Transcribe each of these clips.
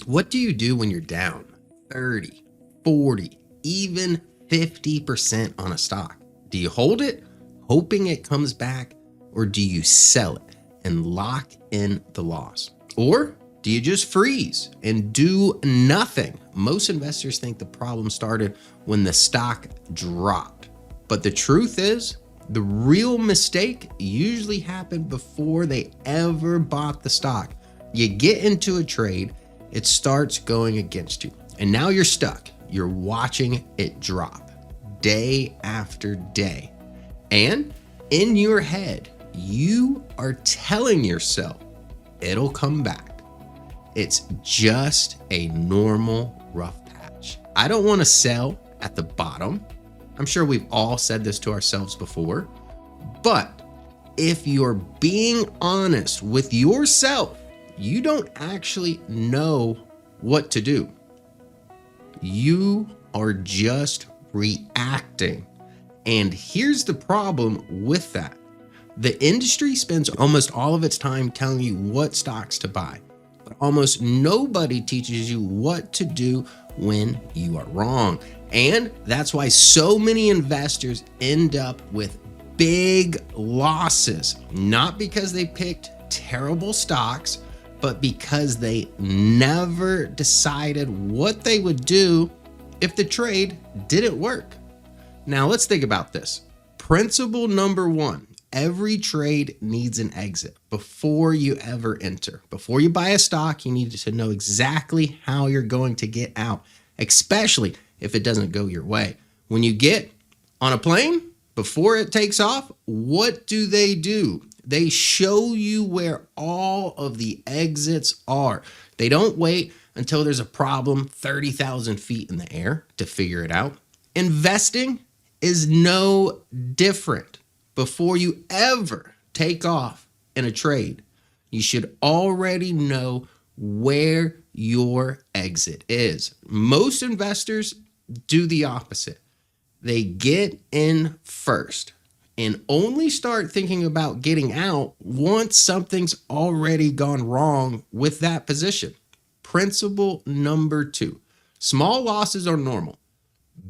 What do you do when you're down 30, 40, even 50% on a stock? Do you hold it, hoping it comes back, or do you sell it and lock in the loss? Or do you just freeze and do nothing? Most investors think the problem started when the stock dropped. But the truth is, the real mistake usually happened before they ever bought the stock. You get into a trade, it starts going against you, and now you're stuck. You're watching it drop day after day. And in your head, you are telling yourself it'll come back. It's just a normal rough patch. I don't want to sell at the bottom. I'm sure we've all said this to ourselves before, but if you're being honest with yourself, you don't actually know what to do. You are just reacting. And here's the problem with that. The industry spends almost all of its time telling you what stocks to buy, but almost nobody teaches you what to do when you are wrong. And that's why so many investors end up with big losses, not because they picked terrible stocks, but because they never decided what they would do if the trade didn't work. Now let's think about this. Principle number one, every trade needs an exit before you ever enter. Before you buy a stock, you need to know exactly how you're going to get out, especially if it doesn't go your way. When you get on a plane, before it takes off, what do? They show you where all of the exits are. They don't wait until there's a problem 30,000 feet in the air to figure it out. Investing is no different. Before you ever take off in a trade, you should already know where your exit is. Most investors do the opposite. They get in first and only start thinking about getting out once something's already gone wrong with that position. Principle number two, small losses are normal.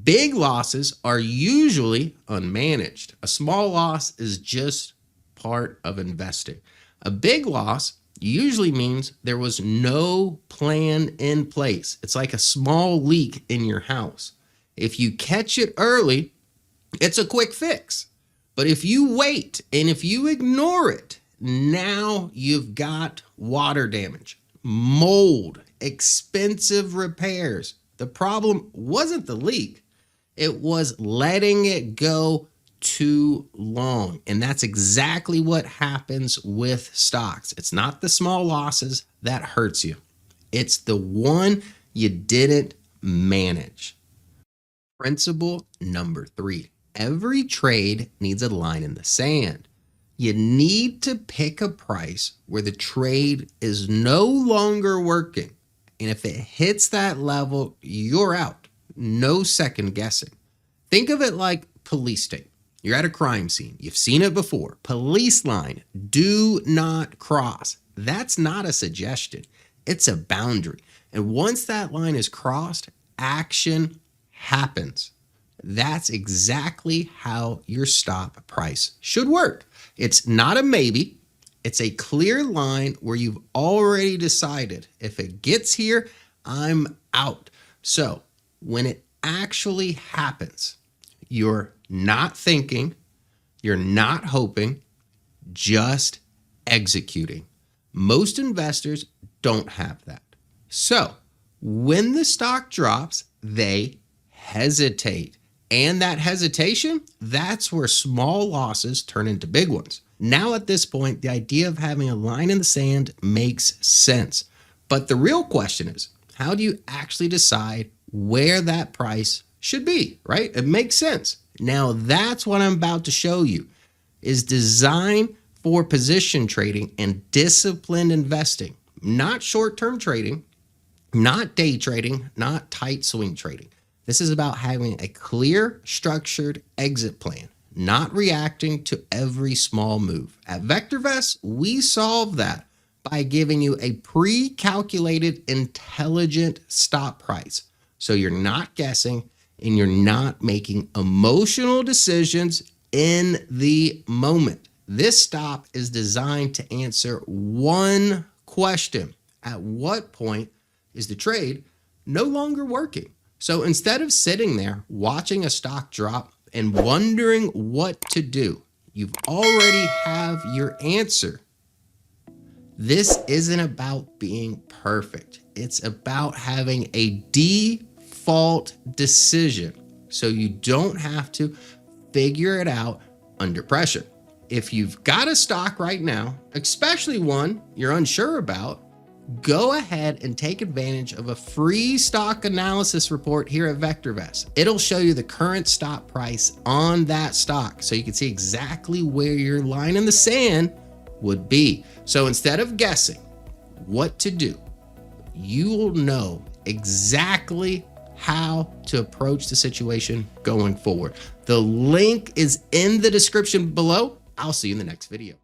Big losses are usually unmanaged. A small loss is just part of investing. A big loss usually means there was no plan in place. It's like a small leak in your house. If you catch it early, it's a quick fix. But if you wait and if you ignore it, now you've got water damage, mold, expensive repairs. The problem wasn't the leak. It was letting it go too long. And that's exactly what happens with stocks. It's not the small losses that hurts you. It's the one you didn't manage. Principle number three, every trade needs a line in the sand. You need to pick a price where the trade is no longer working. And if it hits that level, you're out. No second guessing. Think of it like police tape. You're at a crime scene. You've seen it before. Police line, do not cross. That's not a suggestion. It's a boundary. And once that line is crossed, action happens. That's exactly how your stop price should work. It's not a maybe. It's a clear line where you've already decided if it gets here, I'm out. So when it actually happens, you're not thinking, you're not hoping, just executing. Most investors don't have that. So when the stock drops, they hesitate. And that hesitation, that's where small losses turn into big ones. Now at this point, the idea of having a line in the sand makes sense. But the real question is, how do you actually decide where that price should be, right? It makes sense. Now that's what I'm about to show you, is design for position trading and disciplined investing, not short-term trading, not day trading, not tight swing trading. This is about having a clear, structured exit plan, not reacting to every small move. At VectorVest, we solve that by giving you a pre-calculated intelligent stop price. So you're not guessing and you're not making emotional decisions in the moment. This stop is designed to answer one question. At what point is the trade no longer working? So instead of sitting there watching a stock drop and wondering what to do, you've already have your answer. This isn't about being perfect. It's about having a default decision so you don't have to figure it out under pressure. If you've got a stock right now, especially one you're unsure about, go ahead and take advantage of a free stock analysis report here at VectorVest. It'll show you the current stop price on that stock so you can see exactly where your line in the sand would be. So instead of guessing what to do, you will know exactly how to approach the situation going forward. The link is in the description below. I'll see you in the next video.